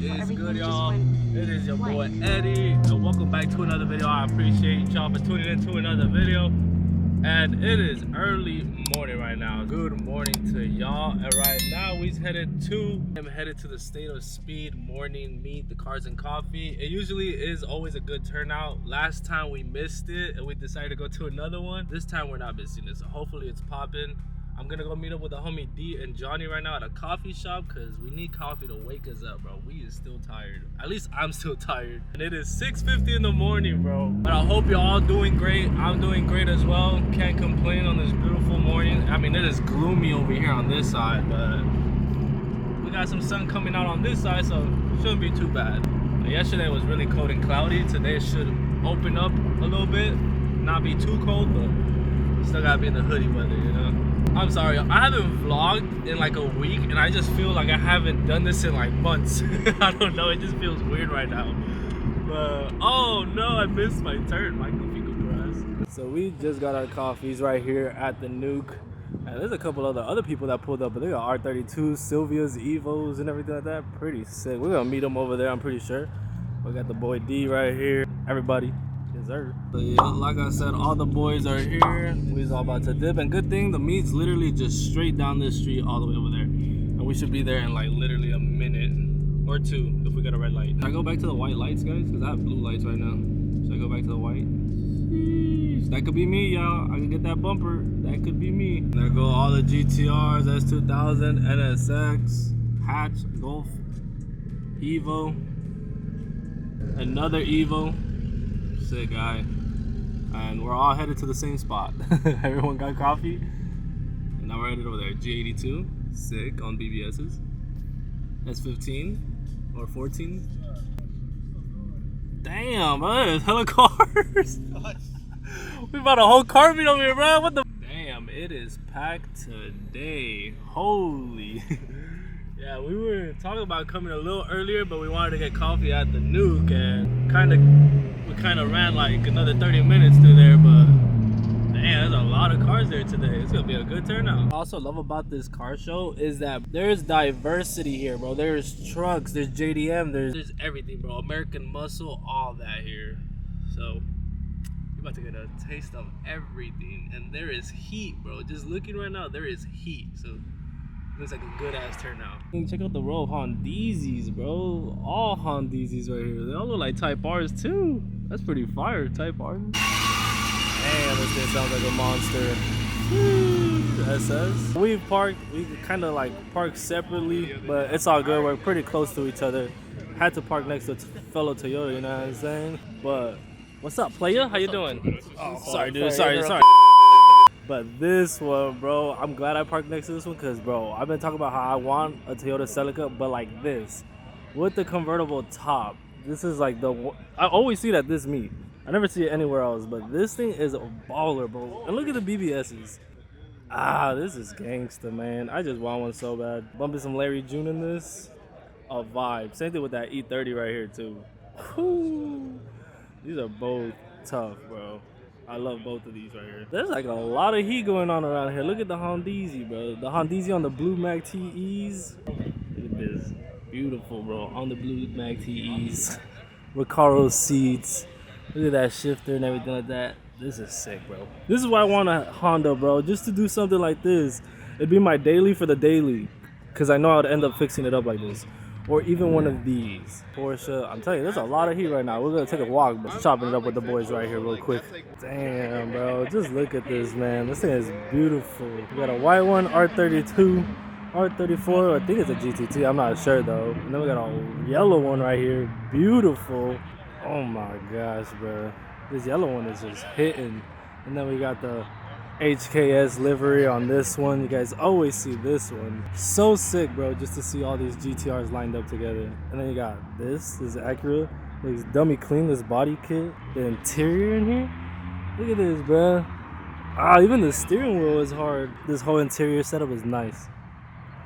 It's good, y'all. It is your boy Eddie, and welcome back to another video. I appreciate y'all for tuning in to another video. And it is early morning right now. Good morning to y'all. And right now I'm headed to the State of Speed morning meet, the Cars and Coffee. It usually is always a good turnout. Last time we missed it and we decided to go to another one. This time we're not missing it, so hopefully it's popping. I'm gonna go meet up with the homie D and Johnny right now at a coffee shop because we need coffee to wake us up, bro. We is still tired. At least I'm still tired. And it is 6:50 in the morning, bro. But I hope you're all doing great. I'm doing great as well. Can't complain on this beautiful morning. I mean, it is gloomy over here on this side, but we got some sun coming out on this side, so it shouldn't be too bad. Yesterday was really cold and cloudy. Today it should open up a little bit. Not be too cold, but still gotta be in the hoodie weather, you know? I'm sorry, I haven't vlogged in like a week and I just feel like I haven't done this in like months. I don't know, it just feels weird right now. But, oh no, I missed my turn, my goofy grass. So we just got our coffees right here at the Nuke. And there's a couple other people that pulled up, but they got R32s, Silvias, Evos, and everything like that. Pretty sick. We're gonna meet them over there, I'm pretty sure. We got the boy D right here. Everybody. So yeah, like I said, all the boys are here. We's all about to dip, and good thing the meet's literally just straight down this street all the way over there, and we should be there in like literally a minute or two if we got a red light. Should I go back to the white lights, guys? Because I have blue lights right now. Should I go back to the white? Sheesh. That could be me, y'all. I can get that bumper. That could be me. There go all the GTRs, S2000, NSX, Hatch, Golf, Evo, another Evo. Sick guy, and we're all headed to the same spot. Everyone got coffee, and now we're headed over there. G82, sick on BBSs. S15 or 14. Damn, bro, there's hella cars. We bought a whole car meet over here, bro. What the? Damn, it is packed today. Holy. Yeah, we were talking about coming a little earlier, but we wanted to get coffee at the Nuke, and we kind of ran like another 30 minutes through there, but damn, there's a lot of cars there today. It's gonna be a good turnout. I also love about this car show is that there's diversity here, bro. There's trucks, there's JDM, there's everything, bro. American Muscle, all that here. So you're about to get a taste of everything, and there is heat, bro. Just looking right now, there is heat. So looks like a good ass turnout. Check out the row of Hondeezis, bro. All Hondeezis right here. They all look like Type R's too. That's pretty fire, Type R. Damn, this thing sounds like a monster. SS. We kind of like parked separately, but it's all good. We're pretty close to each other. Had to park next to a fellow Toyota, you know what I'm saying? But what's up, playa? How you doing? Oh, sorry, dude. Sorry. But this one, bro, I'm glad I parked next to this one because, bro, I've been talking about how I want a Toyota Celica, but like this, with the convertible top. This is like I always see that this meet. I never see it anywhere else, but this thing is a baller, bro. And look at the BBSs. This is gangsta, man. I just want one so bad. Bumping some Larry June in this, a vibe. Same thing with that E30 right here, too. Whew. These are both tough, bro. I love both of these right here. There's like a lot of heat going on around here. Look at the Hondeezy, bro. The Hondeezy on the blue Mag TEs. Look at this. Beautiful, bro. On the blue Mag TEs. Recaro seats. Look at that shifter and everything like that. This is sick, bro. This is why I want a Honda, bro. Just to do something like this. It'd be my daily for the daily. Because I know I'd end up fixing it up like this. Or even one of these. Porsche. I'm telling you, there's a lot of heat right now. We're going to take a walk, but chopping it up with the boys right here real quick. Damn, bro. Just look at this, man. This thing is beautiful. We got a white one, R32, R34. I think it's a GTT. I'm not sure, though. And then we got a yellow one right here. Beautiful. Oh, my gosh, bro. This yellow one is just hitting. And then we got the HKS livery on this one. You guys always see this one. So sick, bro, just to see all these GTRs lined up together. And then you got this is Acura. Looks dummy clean, this body kit. The interior in here. Look at this, bro. Even the steering wheel is hard. This whole interior setup is nice.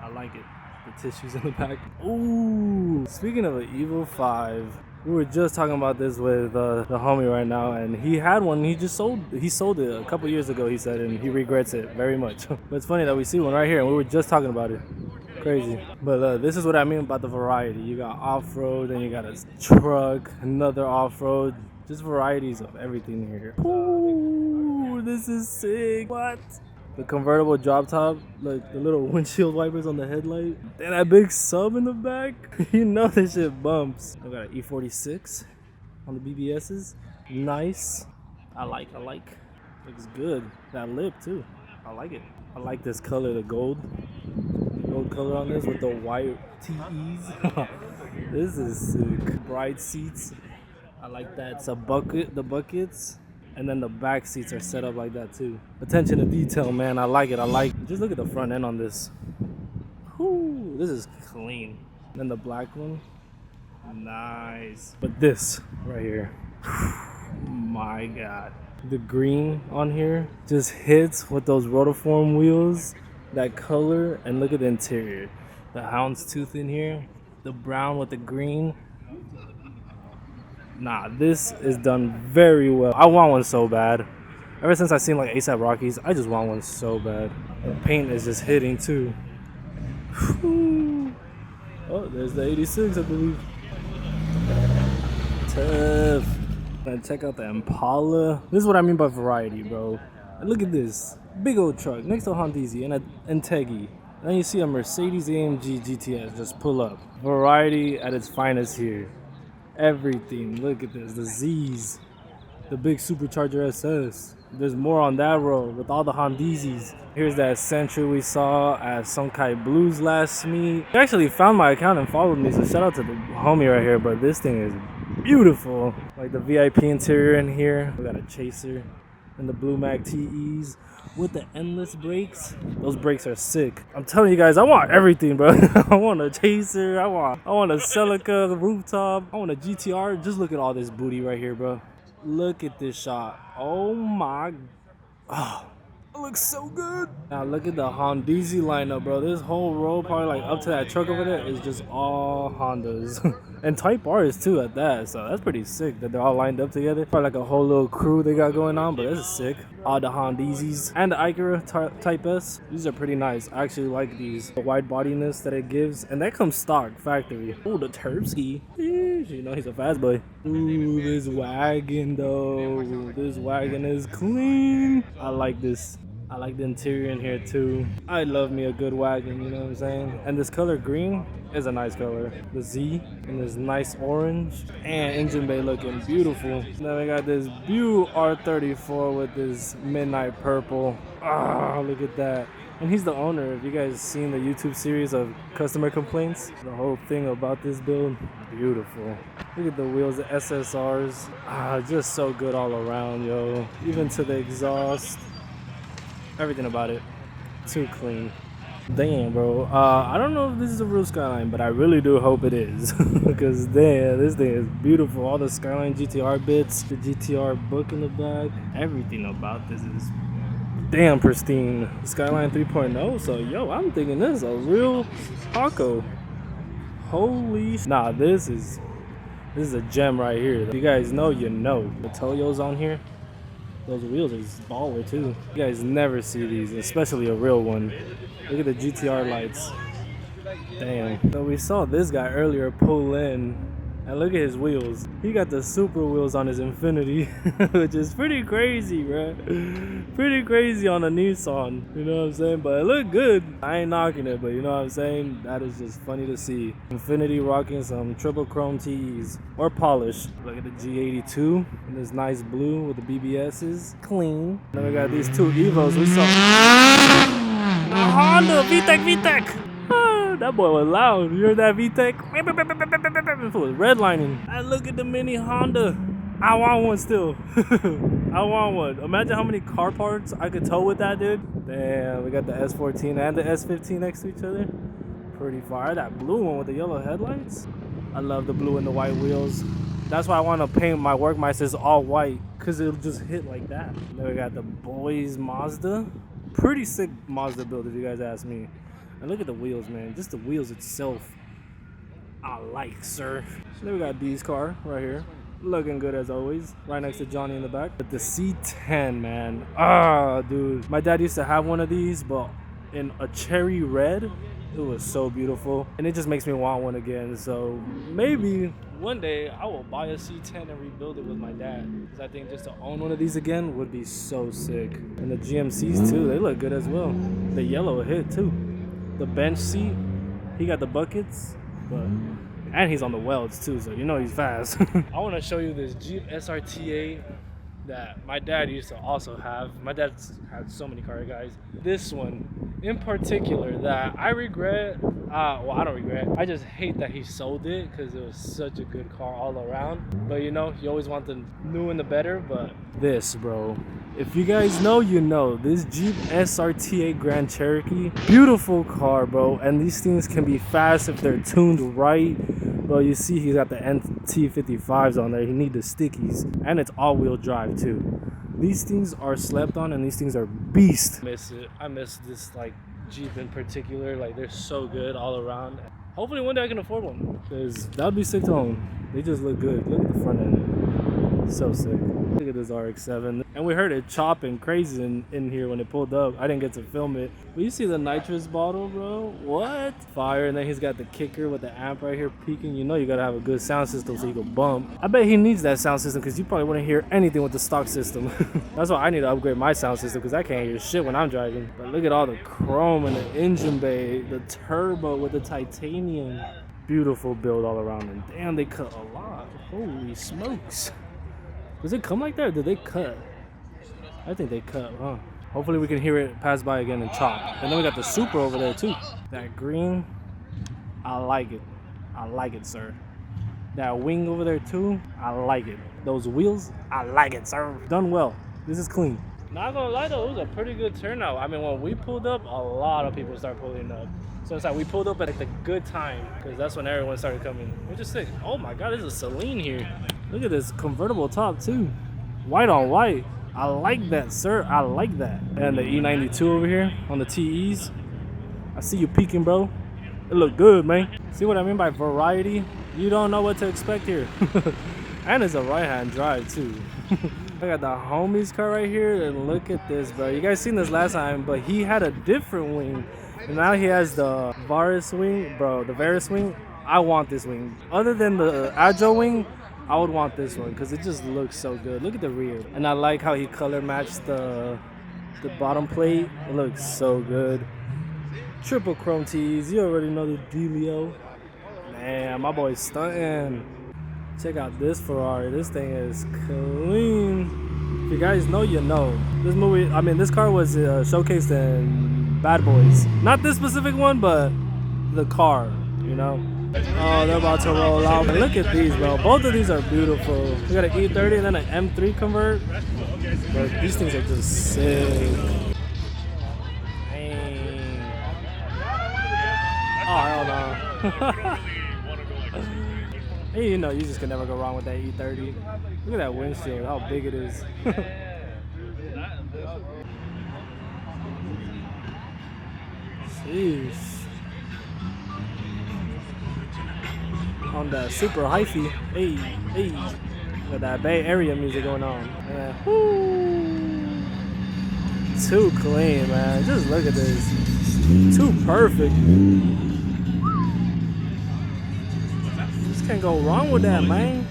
I like it. The tissues in the back. Ooh, speaking of an Evo 5, we were just talking about this with the homie right now, and he had one. He sold it a couple years ago, he said, and he regrets it very much. But it's funny that we see one right here, and we were just talking about it. Crazy. But this is what I mean about the variety. You got off-road, then you got a truck, another off-road. Just varieties of everything here. Ooh, this is sick. What? The convertible drop top, like the little windshield wipers on the headlight. And that big sub in the back. You know this shit bumps. I got an E46 on the BBSs. Nice. I like. Looks good. That lip too. I like it. I like this color, the gold. Gold color on this with the white TEs. This is sick. Bright seats. I like that. It's a bucket, the buckets, and then the back seats are set up like that too. Attention to detail, man. I like it. Just look at the front end on this. Whoo, this is clean. Then the black one, nice. But this right here, my God. The green on here just hits with those rotiform wheels. That color, and look at the interior. The houndstooth in here, the brown with the green. Nah, this is done very well. I want one so bad. Ever since I seen like ASAP Rockies, I just want one so bad. The paint is just hitting too. Whew. Oh, there's the 86, I believe. Tough. And check out the Impala. This is what I mean by variety, bro. And look at this. Big old truck next to a Hondeezy and a Teggy. And then you see a Mercedes AMG GTS just pull up. Variety at its finest here. Everything. Look at this. The Z's. The big supercharger SS. There's more on that road with all the Hondeezys. Here's that Sentra we saw at Sonkai Blues last meet. He actually found my account and followed me, so shout out to the homie right here. But this thing is beautiful. Like the VIP interior in here. We got a Chaser and the Blue Mag TEs with the endless brakes. Those brakes are sick. I'm telling you guys, I want everything, bro. I want a Chaser. I want a Celica rooftop. I want a GTR. Just look at all this booty right here, bro. Look at this shot. Oh my. Oh, it looks so good. Now look at the Hondeezy lineup, bro. This whole row, probably like up to that truck over there, is just all Hondas. And Type R's too at that. So that's pretty sick that they're all lined up together. Probably like a whole little crew they got going on, but this is sick. All the Hondeezys and the Acura Type S. These are pretty nice. I actually like these. The wide bodiness that it gives. And that comes stock factory. Oh, the Turbski. You know he's a fast boy. Ooh, this wagon though. This wagon is clean. I like this. I like the interior in here too. I love me a good wagon, you know what I'm saying? And this color green is a nice color. The Z and this nice orange and engine bay looking beautiful. Then we got this Buick R34 with this midnight purple. Ah, look at that. And he's the owner. If you guys seen the YouTube series of customer complaints, the whole thing about this build, beautiful. Look at the wheels, the SSRs. Ah, just so good all around, yo. Even to the exhaust. Everything about it, too clean. Damn, bro. I don't know if this is a real Skyline, but I really do hope it is. Because damn, this thing is beautiful. All the Skyline GTR bits, the GTR book in the back. Everything about this is damn pristine. Skyline 3.0. So yo, I'm thinking this is a real Paco. Holy nah, this is a gem right here. If you guys know, you know. The Toyo's on here. Those wheels are baller too. You guys never see these, especially a real one. Look at the GTR lights. Damn. So we saw this guy earlier pull in, and look at his wheels. He got the Supra wheels on his Infinity, which is pretty crazy, bro. Pretty crazy on a Nissan, you know what I'm saying? But it looked good. I ain't knocking it, but you know what I'm saying? That is just funny to see. Infinity rocking some triple chrome TEs or polish. Look at the G82 in this nice blue with the BBSs. Clean. Then we got these two Evos we saw. The Honda VTEC. That boy was loud. You heard that VTEC? It was redlining. And look at the mini Honda. I want one still. I want one. Imagine how many car parts I could tow with that, dude. Damn, we got the S14 and the S15 next to each other. Pretty far. That blue one with the yellow headlights. I love the blue and the white wheels. That's why I want to paint my Workmeisters all white, because it'll just hit like that. Then we got the boys Mazda. Pretty sick Mazda build if you guys ask me. And look at the wheels, man. Just the wheels itself, I like, sir. Then we got D's car right here. Looking good as always. Right next to Johnny in the back. But the C10, man. Ah, dude. My dad used to have one of these, but in a cherry red. It was so beautiful, and it just makes me want one again. So maybe one day I will buy a C10 and rebuild it with my dad, because I think just to own one of these again would be so sick. And the GMCs too, they look good as well. The yellow hit too. The bench seat, he got the buckets, but and he's on the welds too, so you know he's fast. I want to show you this Jeep SRT8 that my dad used to also have. My dad's had so many car guys. This one in particular that I regret, well, I don't regret, I just hate that he sold it, because it was such a good car all around. But you know, you always want the new and the better. But this, bro, if you guys know, you know, this Jeep SRT8 Grand Cherokee, beautiful car, bro. And these things can be fast if they're tuned right. Bro, you see he's got the NT55s on there. He need the stickies, and it's all-wheel drive too. These things are slept on, and these things are beast. I miss it. I miss this like Jeep in particular. Like, they're so good all around. Hopefully one day I can afford one, because that would be sick to own. They just look good. Look at the front end. So sick. Look at this RX-7. And we heard it chopping crazy in here when it pulled up. I didn't get to film it. But you see the nitrous bottle, bro? What? Fire. And then he's got the kicker with the amp right here peaking. You know you gotta have a good sound system so you can bump. I bet he needs that sound system, because you probably wouldn't hear anything with the stock system. That's why I need to upgrade my sound system, because I can't hear shit when I'm driving. But look at all the chrome and the engine bay, the turbo with the titanium. Beautiful build all around. And damn, they cut a lot. Holy smokes. Does it come like that, or did they cut? I think they cut, huh? Hopefully we can hear it pass by again and chop. And then we got the Supra over there too. That green, I like it. I like it, sir. That wing over there too, I like it. Those wheels, I like it, sir. Done well. This is clean. Not gonna lie though, it was a pretty good turnout. I mean, when we pulled up, a lot of people started pulling up. So it's like we pulled up at the good time, because that's when everyone started coming. Which is sick. Oh my God, there's a Celine here. Look at this convertible top too. White on white. I like that, sir. I like that. And the E92 over here on the TEs. I see you peeking, bro. It look good, man. See what I mean by variety? You don't know what to expect here. And it's a right-hand drive too. I got the homie's car right here, and look at this, bro. You guys seen this last time, but he had a different wing. And now he has the Varus wing, bro. The Varus wing. I want this wing. Other than the Agile wing, I would want this one, because it just looks so good. Look at the rear. And I like how he color matched the bottom plate. It looks so good. Triple chrome tees. You already know the dealio. Man, my boy's stunting. Check out this Ferrari. This thing is clean. If you guys know, you know. This car was showcased in Bad Boys. Not this specific one, but the car, you know. Oh, they're about to roll out. But look at these, bro. Both of these are beautiful. We got an E30 and then an M3 convert. But these things are just sick. Dang. Oh, hell no. Hey, you know, you just can never go wrong with that E30. Look at that windshield, how big it is. Sheesh. On the Supra hyphy. Hey, hey. Got that Bay Area music going on. Too clean, man. Just look at this. Too perfect. Just can't go wrong with that, man.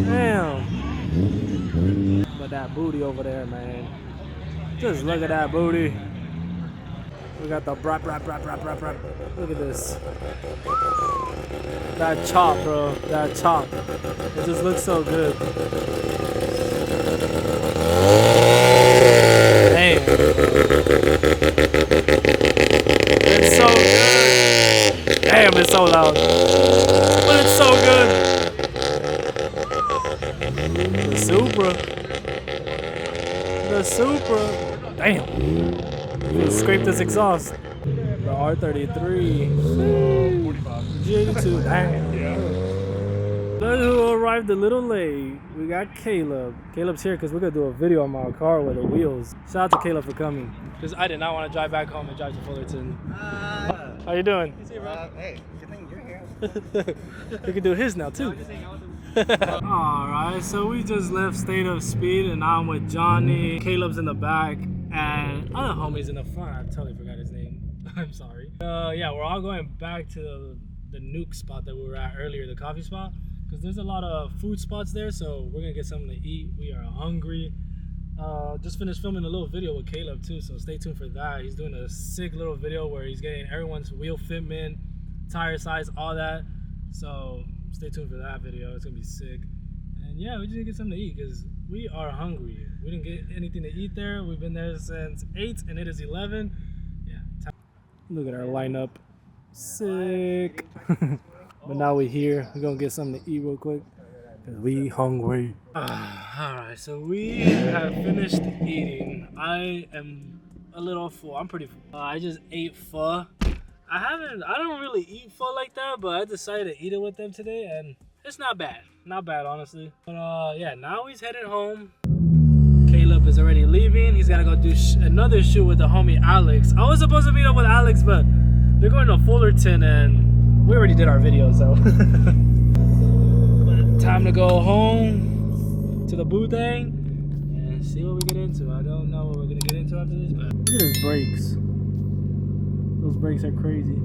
Damn. But that booty over there, man. Just look at that booty. We got the brap. Look at this. That chop, bro. That chop. It just looks so good. Damn. It's so good. Damn, it's so loud. But it's so good. The Supra. The Supra. Damn. Scrape this exhaust. The R33. G82. Damn. Those who arrived a little late. We got Caleb. Caleb's here because we're going to do a video on my car with the wheels. Shout out to Caleb for coming. Because I did not want to drive back home and drive to Fullerton. How you doing? Hey, good thing you're here. We can do his now too. Alright, so we just left State of Speed and now I'm with Johnny. Caleb's in the back and other homie's in the front. I totally forgot his name. I'm sorry. Yeah, we're all going back to the nuke spot that we were at earlier, the coffee spot, because there's a lot of food spots there, so we're gonna get something to eat. We are hungry. Just finished filming a little video with Caleb too, so stay tuned for that. He's doing a sick little video where he's getting everyone's wheel fitment, tire size, all that. So stay tuned for that video. It's gonna be sick. And yeah, we just need to get something to eat because we are hungry. We didn't get anything to eat there. We've been there since 8 and it is 11. Yeah. Look at our lineup. Sick. But now we're here. We're gonna get something to eat real quick because we hungry. Alright, so we have finished eating. I am a little full. I'm pretty full. I just ate pho. I don't really eat pho like that, but I decided to eat it with them today and it's not bad. Not bad, honestly. But yeah, now he's headed home. Caleb is already leaving. He's gotta go do another shoot with the homie Alex. I was supposed to meet up with Alex, but they're going to Fullerton and we already did our video, so. But time to go home to the boo thing and see what we get into. I don't know what we're gonna get into after this, but look at his brakes. Those brakes are crazy.